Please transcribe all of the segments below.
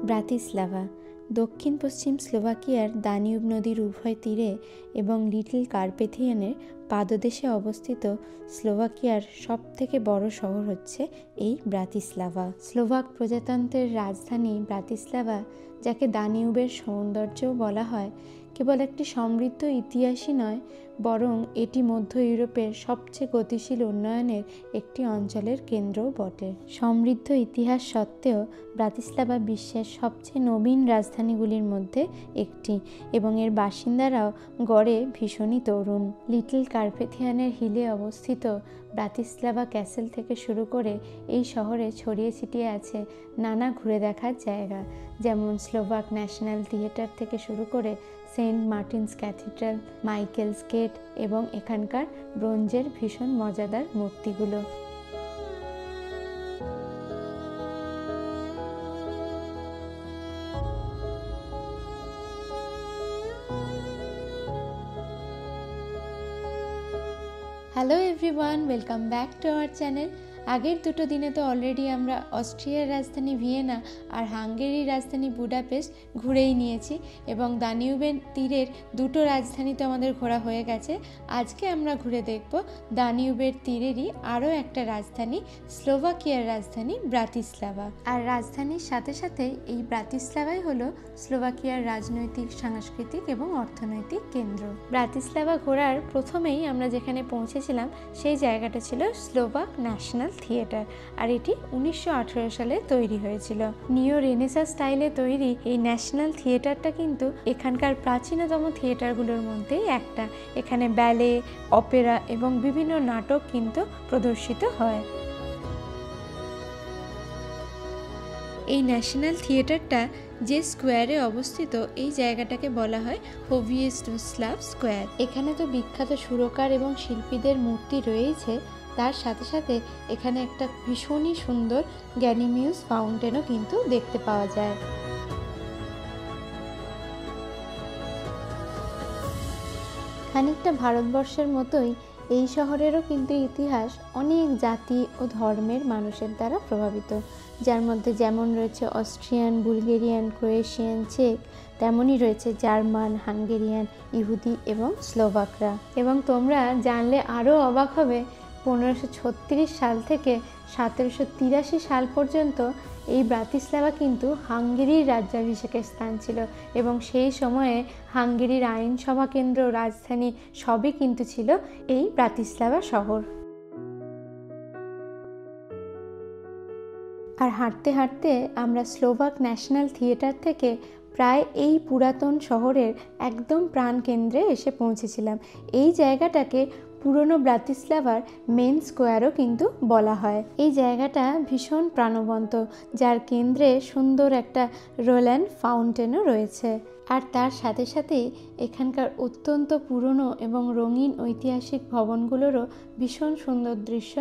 Bratislava দক্ষিণ পশ্চিম স্লোভাকিয়ার Danube নদীর উভয় তীরে এবং লিটল কার্পেথিয়ানের পাদদেশে অবস্থিত স্লোভাকিয়ার সবথেকে বড় শহর হচ্ছে এই ব্রাতিস্লাভা। স্লোভাক প্রজাতন্ত্রের রাজধানী ব্রাতিস্লাভা, যাকে দানিউবের সৌন্দর্যও বলা হয়, কেবল একটি সমৃদ্ধ ইতিহাসই নয়, বরং এটি মধ্য ইউরোপের সবচেয়ে গতিশীল উন্নয়নের একটি অঞ্চলের কেন্দ্রও বটে। সমৃদ্ধ ইতিহাস সত্ত্বেও ব্রাতিস্লাভা বিশ্বের সবচেয়ে নবীন রাজধানীগুলির মধ্যে একটি, এবং এর বাসিন্দারাও গড়ে ভীষণই তরুণ। লিটল কার্পেথিয়ানের হিলে অবস্থিত ব্রাতিস্লাভা ক্যাসেল থেকে শুরু করে এই শহরে ছড়িয়ে ছিটিয়ে আছে নানা ঘুরে দেখার জায়গা, যেমন স্লোভাক ন্যাশনাল থিয়েটার থেকে শুরু করে saint Martin's cathedral, Michael's gate এবং এখানকার ব্রোঞ্জের ভীষণ মজাদার মূর্তিগুলো। Hello everyone, welcome back to our channel. আগের দুটো দিনে তো অলরেডি আমরা অস্ট্রিয়ার রাজধানী ভিয়েনা আর হাঙ্গেরির রাজধানী বুডাপেস্ট ঘুরেই নিয়েছি, এবং দানিউবের তীরের দুটো রাজধানী তো আমাদের ঘোরা হয়ে গেছে। আজকে আমরা ঘুরে দেখব দানিউবের তীরেরই আরও একটা রাজধানী, স্লোভাকিয়ার রাজধানী ব্রাতিস্লাভা। আর রাজধানীর সাথে সাথে এই ব্রাতিস্লাভাই হলো স্লোভাকিয়ার রাজনৈতিক, সাংস্কৃতিক এবং অর্থনৈতিক কেন্দ্র। ব্রাতিস্লাভা ঘোরার প্রথমেই আমরা যেখানে পৌঁছেছিলাম সেই জায়গাটা ছিল স্লোভাক ন্যাশনাল থিয়েটার, আর এটি 1918 সালে তৈরি হয়েছিল। নিও রেনেসাঁ স্টাইলে তৈরি এই ন্যাশনাল থিয়েটারটা কিন্তু এখানকার প্রাচীনতম থিয়েটারগুলোর মধ্যেই একটা। এখানে ব্যালে, অপেরা এবং বিভিন্ন নাটক কিন্তু প্রদর্শিত হয়। এই ন্যাশনাল থিয়েটারটা যে স্কোয়ারে অবস্থিত, এই জায়গাটাকে বলা হয় হোভিয়েস্টোস্লাভ স্কোয়ার। এখানে তো বিখ্যাত সুরকার এবং শিল্পীদের মূর্তি রয়েছে, তার সাথে সাথে এখানে একটা ভীষণই সুন্দর গ্যানিমিউস ফাউন্টেনও কিন্তু দেখতে পাওয়া যায়। খানিকটা ভারতবর্ষের মতোই এই শহরেরও কিন্তু ইতিহাস অনেক জাতি ও ধর্মের মানুষের দ্বারা প্রভাবিত, যার মধ্যে যেমন রয়েছে অস্ট্রিয়ান, বুলগেরিয়ান, ক্রোয়েশিয়ান, চেক, তেমনই রয়েছে জার্মান, হাঙ্গেরিয়ান, ইহুদি এবং স্লোভাকরা। এবং তোমরা জানলে আরও অবাক হবে, 1536 সাল থেকে 1783 সাল পর্যন্ত এই ব্রাতিস্লাভা কিন্তু হাঙ্গেরির রাজ্যাভিষেকের স্থান ছিল, এবং সেই সময়ে হাঙ্গেরির আইনসভা কেন্দ্র, রাজধানী সবই কিন্তু ছিল এই ব্রাতিস্লাভা শহর। আর হাঁটতে হাঁটতে আমরা স্লোভাক ন্যাশনাল থিয়েটার থেকে প্রায় এই পুরাতন শহরের একদম প্রাণকেন্দ্রে এসে পৌঁছেছিলাম। এই জায়গাটাকে পুরনো ব্রাতিস্লাভার মেন স্কোয়ারও কিন্তু বলা হয়। এই জায়গাটা ভীষণ প্রাণবন্ত, যার কেন্দ্রে সুন্দর একটা রোল্যান্ড ফাউন্টেনও রয়েছে। আর তার সাথে সাথেই এখানকার অত্যন্ত পুরনো এবং রঙিন ঐতিহাসিক ভবনগুলোরও ভীষণ সুন্দর দৃশ্য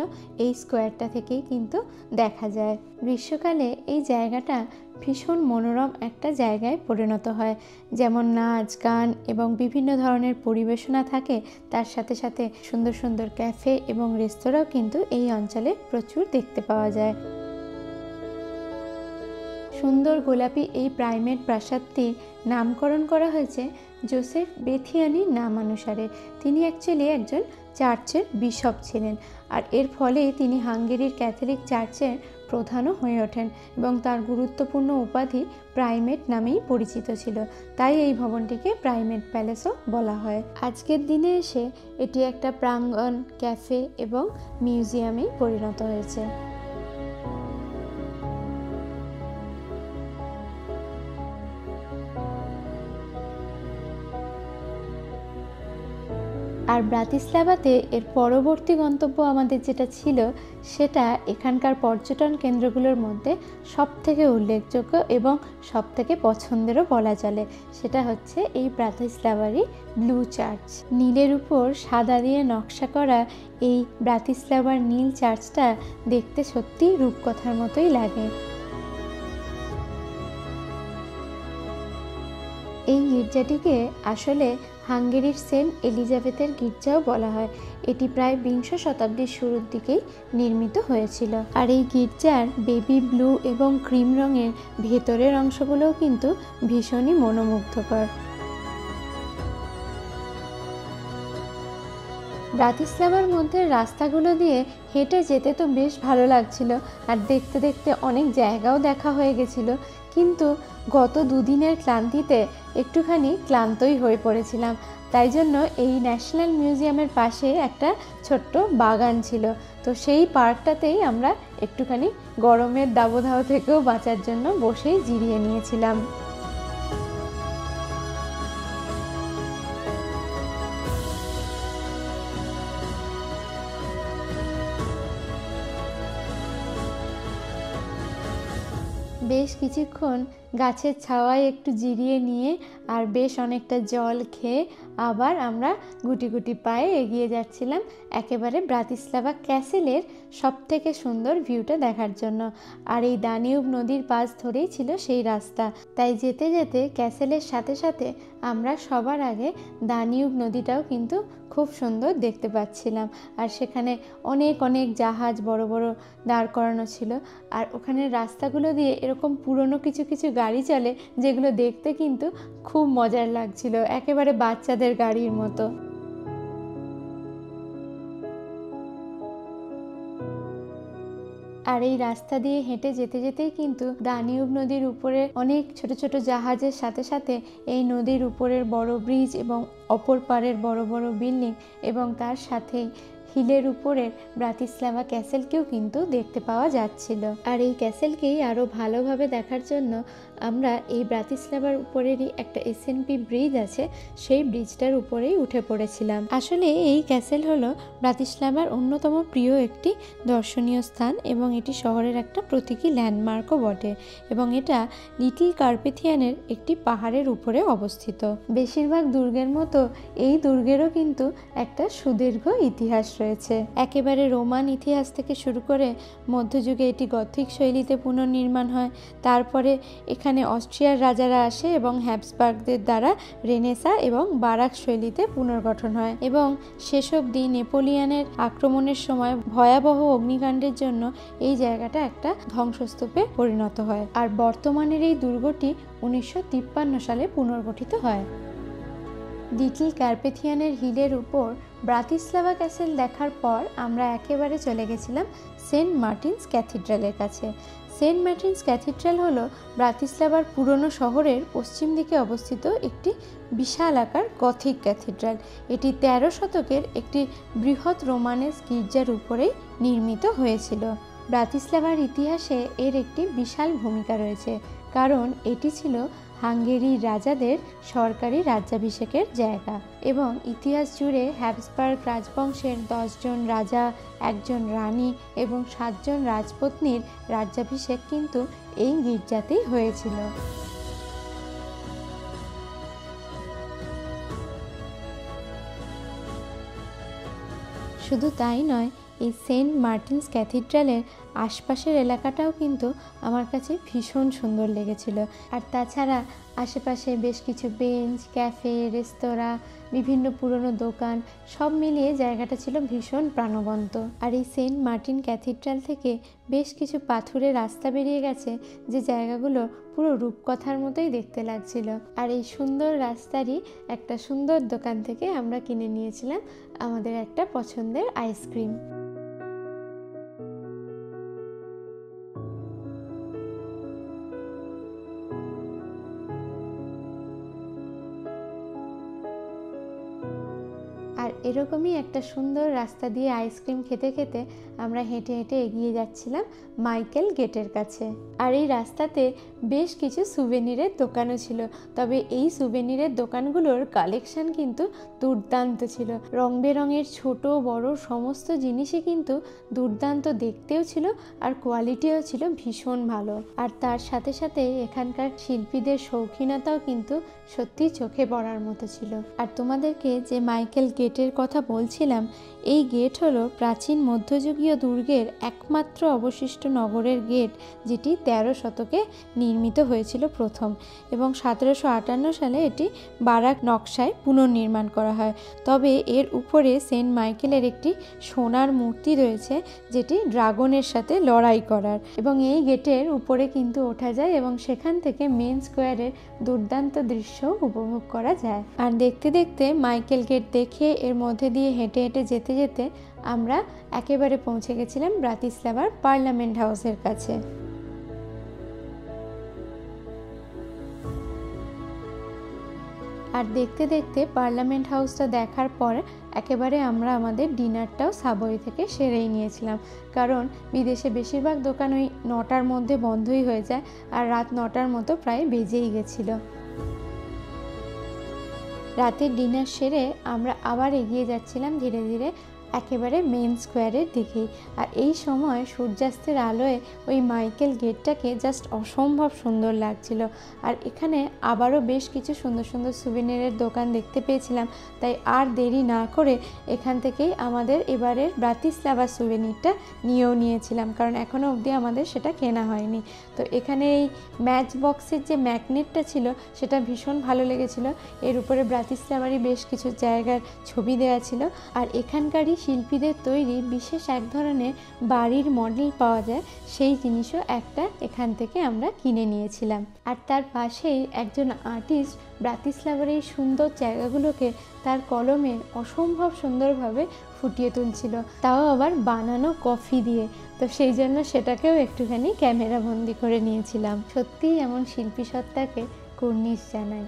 এই স্কোয়ারটা থেকেই কিন্তু দেখা যায়। গ্রীষ্মকালে এই জায়গাটা ভীষণ মনোরম একটা জায়গায় পরিণত হয়, যেমন নাচ, গান এবং বিভিন্ন ধরনের পরিবেশনা থাকে, তার সাথে সাথে সুন্দর সুন্দর ক্যাফে এবং রেস্তোরাঁও কিন্তু এই অঞ্চলে প্রচুর দেখতে পাওয়া যায়। সুন্দর গোলাপি এই প্রাইমেট প্রাসাদটি নামকরণ করা হয়েছে জোসেফ বেথিয়ানির নামানুসারে। তিনি অ্যাকচুয়ালি একজন চার্চের বিশপ ছিলেন, আর এর ফলে তিনি হাঙ্গেরির ক্যাথলিক চার্চের প্রধানও হয়ে ওঠেন, এবং তার গুরুত্বপূর্ণ উপাধি প্রাইমেট নামেই পরিচিত ছিল। তাই এই ভবনটিকে প্রাইমেট প্যালেসও বলা হয়। আজকের দিনে এসে এটি একটা প্রাঙ্গণ, ক্যাফে এবং মিউজিয়ামেই পরিণত হয়েছে। আর ব্রাতিস্লাভাতে এর পরবর্তী গন্তব্য আমাদের যেটা ছিল, সেটা এখানকার পর্যটন কেন্দ্রগুলোর মধ্যে সবথেকে উল্লেখযোগ্য এবং সবথেকে পছন্দেরও বলা চলে। সেটা হচ্ছে এই ব্রাতিস্লাভারই ব্লু চার্চ। নীলের উপর সাদা দিয়ে নকশা করা এই ব্রাতিস্লাভার নীল চার্চটা দেখতে সত্যিই রূপকথার মতোই লাগে। এই গির্জাটিকে আসলে হাঙ্গেরির সেন্ট এলিজাবেথের গির্জাও বলা হয়। এটি প্রায় 20 শতাব্দীর শুরুর দিকেই নির্মিত হয়েছিল। আর এই গির্জার বেবি ব্লু এবং ক্রিম রঙের ভেতরের অংশগুলোও কিন্তু ভীষণই মনোমুগ্ধকর। ব্রাতিস্লাভার মধ্যে রাস্তাগুলো দিয়ে হেঁটে যেতে তো বেশ ভালো লাগছিল, আর দেখতে দেখতে অনেক জায়গাও দেখা হয়ে গেছিল, কিন্তু গত দুদিনের ক্লান্তিতে একটুখানি ক্লান্তই হয়ে পড়েছিলাম। তাই জন্য এই ন্যাশনাল মিউজিয়ামের পাশে একটা ছোট্ট বাগান ছিল, তো সেই পার্কটাতেই আমরা একটুখানি গরমের দাবদাহ থেকেও বাঁচার জন্য বসেই জিরিয়ে নিয়েছিলাম। বেশ কিছুক্ষণ গাছের ছাওয়ায় একটু জিরিয়ে নিয়ে আর বেশ অনেকটা জল খেয়ে আবার আমরা গুটি গুটি পায়ে এগিয়ে যাচ্ছিলাম একেবারে ব্রাতিস্লাভা ক্যাসেলের সবথেকে সুন্দর ভিউটা দেখার জন্য। আর এই দানিউব নদীর পাশ ধরেই ছিল সেই রাস্তা, তাই যেতে যেতে ক্যাসেলের সাথে সাথে আমরা সবার আগে দানিউব নদীটাও কিন্তু খুব সুন্দর দেখতে পাচ্ছিলাম। আর সেখানে অনেক অনেক জাহাজ বড় বড় দাঁড় করানো ছিল, আর ওখানের রাস্তাগুলো দিয়ে এরকম পুরনো কিছু কিছু গাড়ি চলে যেগুলো দেখতে কিন্তু খুব মজার লাগছিল, একেবারে বাচ্চাদের গাড়ির মতো। আর এই রাস্তা দিয়ে হেঁটে যেতে যেতেই কিন্তু দানিউব নদীর উপরে অনেক ছোট ছোট জাহাজের সাথে সাথে এই নদীর উপরের বড় ব্রিজ এবং অপর পারের বড় বড় বিল্ডিং এবং তার সাথেই হিলের উপরে ব্রাতিস্লাভা ক্যাসেলকেও কিন্তু দেখতে পাওয়া যাচ্ছিল। আর এই ক্যাসেলকেই আরও ভালোভাবে দেখার জন্য আমরা এই ব্রাতিস্লাভার উপরেরই একটা এসএনপি ব্রিজ আছে, সেই ব্রিজটার উপরেই উঠে পড়েছিলাম। আসলে এই ক্যাসেল হলো ব্রাতিস্লাভার অন্যতম প্রিয় একটি দর্শনীয় স্থান এবং এটি শহরের একটা প্রতীকী ল্যান্ডমার্কও বটে, এবং এটা লিটল কার্পেথিয়ানের একটি পাহাড়ের উপরে অবস্থিত। বেশিরভাগ দুর্গের মতো এই দুর্গেরও কিন্তু একটা সুদীর্ঘ ইতিহাস রয়েছে। একেবারে রোমান ইতিহাস থেকে শুরু করে মধ্যযুগে এটি গথিক শৈলীতে পুনর্নির্মাণ হয়, তারপরে এখানে অস্ট্রিয়ার রাজারা আসে এবং হ্যাবসবার্গদের দ্বারা রেনেসা এবং বারাক শৈলীতে পুনর্গঠন হয়, এবং শেষ অবধি নেপোলিয়নের আক্রমণের সময় ভয়াবহ অগ্নিকাণ্ডের জন্য এই জায়গাটা একটা ধ্বংসস্তূপে পরিণত হয়। আর বর্তমানের এই দুর্গটি 1953 সালে পুনর্গঠিত হয়। লিটল কার্পেথিয়ানের হিলের উপর ব্রাতিস্লাভা ক্যাসেল দেখার পর আমরা একেবারে চলে গেছিলাম সেন্ট মার্টিনস ক্যাথিড্রালের কাছে। সেন্ট মার্টিনস ক্যাথিড্রাল হলো ব্রাতিস্লাভার পুরনো শহরের পশ্চিম দিকে অবস্থিত একটি বিশাল আকার গথিক ক্যাথিড্রাল। এটি 13 শতকের একটি বৃহৎ রোমানেস গির্জার উপরেই নির্মিত হয়েছিল। ব্রাতিস্লাভার ইতিহাসে এর একটি বিশাল ভূমিকা রয়েছে, কারণ এটি ছিল হাঙ্গেরির রাজাদের সরকারি রাজ্যাভিষেকের জায়গা, এবং ইতিহাস জুড়ে হ্যাবসবার্গ রাজবংশের 10 জন রাজা, 1 জন রানী এবং 7 জন রাজপত্নীর রাজ্যাভিষেক কিন্তু এই গির্জাতেই হয়েছিল। শুধু তাই নয়, এই সেন্ট মার্টিনস ক্যাথিড্রালের আশপাশের এলাকাটাও কিন্তু আমার কাছে ভীষণ সুন্দর লেগেছিল। আর তাছাড়া আশেপাশে বেশ কিছু বেঞ্চ, ক্যাফে, রেস্তোরাঁ, বিভিন্ন পুরনো দোকান, সব মিলিয়ে জায়গাটা ছিল ভীষণ প্রাণবন্ত। আর এই সেন্ট মার্টিন ক্যাথিড্রাল থেকে বেশ কিছু পাথুরে রাস্তা বেরিয়ে গেছে, যে জায়গাগুলো পুরো রূপকথার মতোই দেখতে লাগছিল। আর এই সুন্দর রাস্তারই একটা সুন্দর দোকান থেকে আমরা কিনে নিয়েছিলাম আমাদের একটা পছন্দের আইসক্রিম। আর এরকমই একটা সুন্দর রাস্তা দিয়ে আইসক্রিম খেতে খেতে আমরা হেঁটে হেঁটে এগিয়ে যাচ্ছিলাম মাইকেল গেটের কাছে। আর এই রাস্তাতে বেশ কিছু সুভেনিরের দোকানও ছিল, তবে এই সুভেনিরের দোকানগুলোর কালেকশন কিন্তু দুর্দান্ত ছিল। রং বেরঙের ছোট বড় সমস্ত জিনিসই কিন্তু দুর্দান্ত দেখতেও ছিল, আর কোয়ালিটিও ছিল ভীষণ ভালো। আর তার সাথে সাথে এখানকার শিল্পীদের শৌখিনতাও কিন্তু সত্যি চোখে পড়ার মতো ছিল। আর তোমাদেরকে যে মাইকেল গেটের গেটের কথা বলছিলাম, এই গেট হলো প্রাচীন মধ্যযুগীয় দুর্গের একমাত্র অবশিষ্ট নগরের গেট, যেটি 13 শতকে নির্মিত হয়েছিল প্রথম, এবং 1758 সালে এটি বারাক নকশায় পুনর্নির্মাণ করা হয়। তবে এর উপরে সেন্ট মাইকেলের একটি সোনার মূর্তি রয়েছে, যেটি ড্রাগনের সাথে লড়াই করার, এবং এই গেটের উপরে কিন্তু ওঠা যায় এবং সেখান থেকে মেন স্কোয়ারের দুর্দান্ত দৃশ্য উপভোগ করা যায়। আর দেখতে দেখতে মাইকেল গেট দেখে এর মধ্যে দিয়ে হেঁটে হেঁটে যেতে যেতে আমরা একেবারে পৌঁছে গেছিলাম ব্রাতিস্লাভার পার্লামেন্ট হাউসের কাছে। আর দেখতে দেখতে পার্লামেন্ট হাউসটা দেখার পর একেবারে আমরা আমাদের ডিনারটাও সাবওয়ে থেকে সেরেই নিয়েছিলাম, কারণ বিদেশে বেশিরভাগ দোকান ওই 9টার মধ্যে বন্ধই হয়ে যায়, আর রাত 9টার মতো প্রায় বেজেই গেছিলো। রাতের ডিনার সেরে আমরা আবার এগিয়ে যাচ্ছিলাম ধীরে ধীরে একেবারে মেন স্কোয়ারের দিকেই। আর এই সময় সূর্যাস্তের আলোয় ওই মাইকেল গেটটাকে জাস্ট অসম্ভব সুন্দর লাগছিল। আর এখানে আবারও বেশ কিছু সুন্দর সুন্দর সুভেনিরের দোকান দেখতে পেয়েছিলাম, তাই আর দেরি না করে এখান থেকেই আমাদের এবারের ব্রাতিস্লাভা সুভেনিরটা নিয়েও নিয়েছিলাম, কারণ এখনও অবধি আমাদের সেটা কেনা হয়নি। তো এখানে এই ম্যাচ বক্সের যে ম্যাগনেটটা ছিল সেটা ভীষণ ভালো লেগেছিল। এর উপরে ব্রাতিস্লাভারই বেশ কিছু জায়গার ছবি দেওয়া ছিল। আর এখানকারই শিল্পীদের তৈরি বিশেষ এক ধরনের বাড়ির মডেল পাওয়া যায়, সেই জিনিসও একটা এখান থেকে আমরা কিনে নিয়েছিলাম। আর তার পাশেই একজন আর্টিস্ট ব্রাতিস্লাভার এই সুন্দর জায়গাগুলোকে তার কলমে অসম্ভব সুন্দরভাবে ফুটিয়ে তুলছিল, তাও আবার বানানো কফি দিয়ে। তো সেই জন্য সেটাকেও একটুখানি ক্যামেরা বন্দি করে নিয়েছিলাম। সত্যিই এমন শিল্পী সত্তাকে কুর্নিশ জানাই।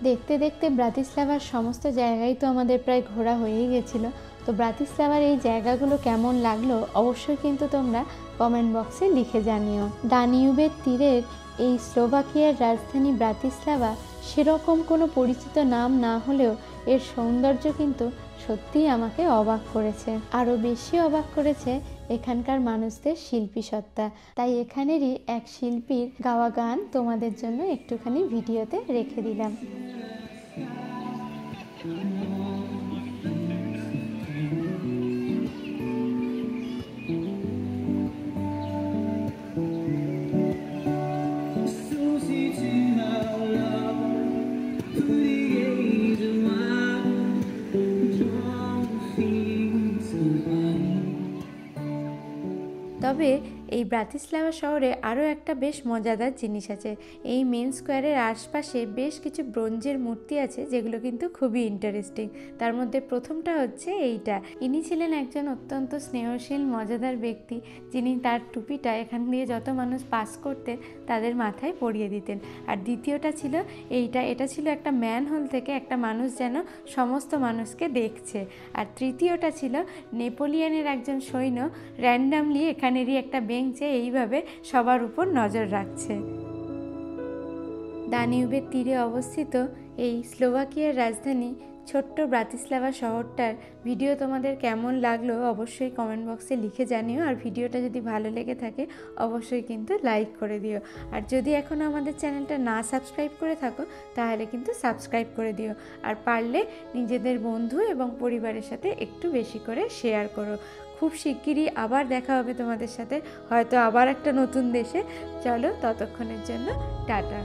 দেখতে দেখতে ব্রাতিস্লাভার সমস্ত জায়গায় তো আমাদের প্রায় ঘোরা হয়েই গেছিলো। তো ব্রাতিস্লাভার এই জায়গাগুলো কেমন লাগলো অবশ্যই কিন্তু তোমরা কমেন্ট বক্সে লিখে জানিও। দানিউবের তীরের এই স্লোভাকিয়ার রাজধানী ব্রাতিস্লাভা সেরকম কোনো পরিচিত নাম না হলেও এর সৌন্দর্য কিন্তু সত্যিই আমাকে অবাক করেছে। আরও বেশি অবাক করেছে এখানকার মানুষদের শিল্পী সত্তা। তাই এখানেরই এক শিল্পীর গাওয়া গান তোমাদের জন্য একটুখানি ভিডিওতে রেখে দিলাম। তবে এই ব্রাতিস্লাভা শহরে আরও একটা বেশ মজাদার জিনিস আছে। এই মেন স্কোয়ারের আশপাশে বেশ কিছু ব্রোঞ্জের মূর্তি আছে, যেগুলো কিন্তু খুবই ইন্টারেস্টিং। তার মধ্যে প্রথমটা হচ্ছে এইটা। ইনি ছিলেন একজন অত্যন্ত স্নেহশীল মজাদার ব্যক্তি, যিনি তার টুপিটা এখান দিয়ে যত মানুষ পাস করতেন তাদের মাথায় পরিয়ে দিতেন। আর দ্বিতীয়টা ছিল এইটা, এটা ছিল একটা ম্যানহোল থেকে একটা মানুষ যেন সমস্ত মানুষকে দেখছে। আর তৃতীয়টা ছিল নেপোলিয়নের একজন সৈন্য র্যান্ডামলি এখানেরই একটা বেঞ্চে এইভাবে সবার উপর নজর রাখছে। দানিউবের তীরে অবস্থিত এই স্লোভাকিয়ার রাজধানী ছোট্ট ব্রাতিস্লাভা শহরটার ভিডিও তোমাদের কেমন লাগলো অবশ্যই কমেন্ট বক্সে লিখে জানিও। আর ভিডিওটা যদি ভালো লেগে থাকে অবশ্যই কিন্তু লাইক করে দিও। আর যদি এখনও আমাদের চ্যানেলটা না সাবস্ক্রাইব করে থাকো তাহলে কিন্তু সাবস্ক্রাইব করে দিও। আর পারলে নিজেদের বন্ধু এবং পরিবারের সাথে একটু বেশি করে শেয়ার করো। খুব শিগগিরই আবার দেখা হবে তোমাদের সাথে, হয়তো আবার একটা নতুন দেশে। চলো, ততক্ষণের জন্য টাটা।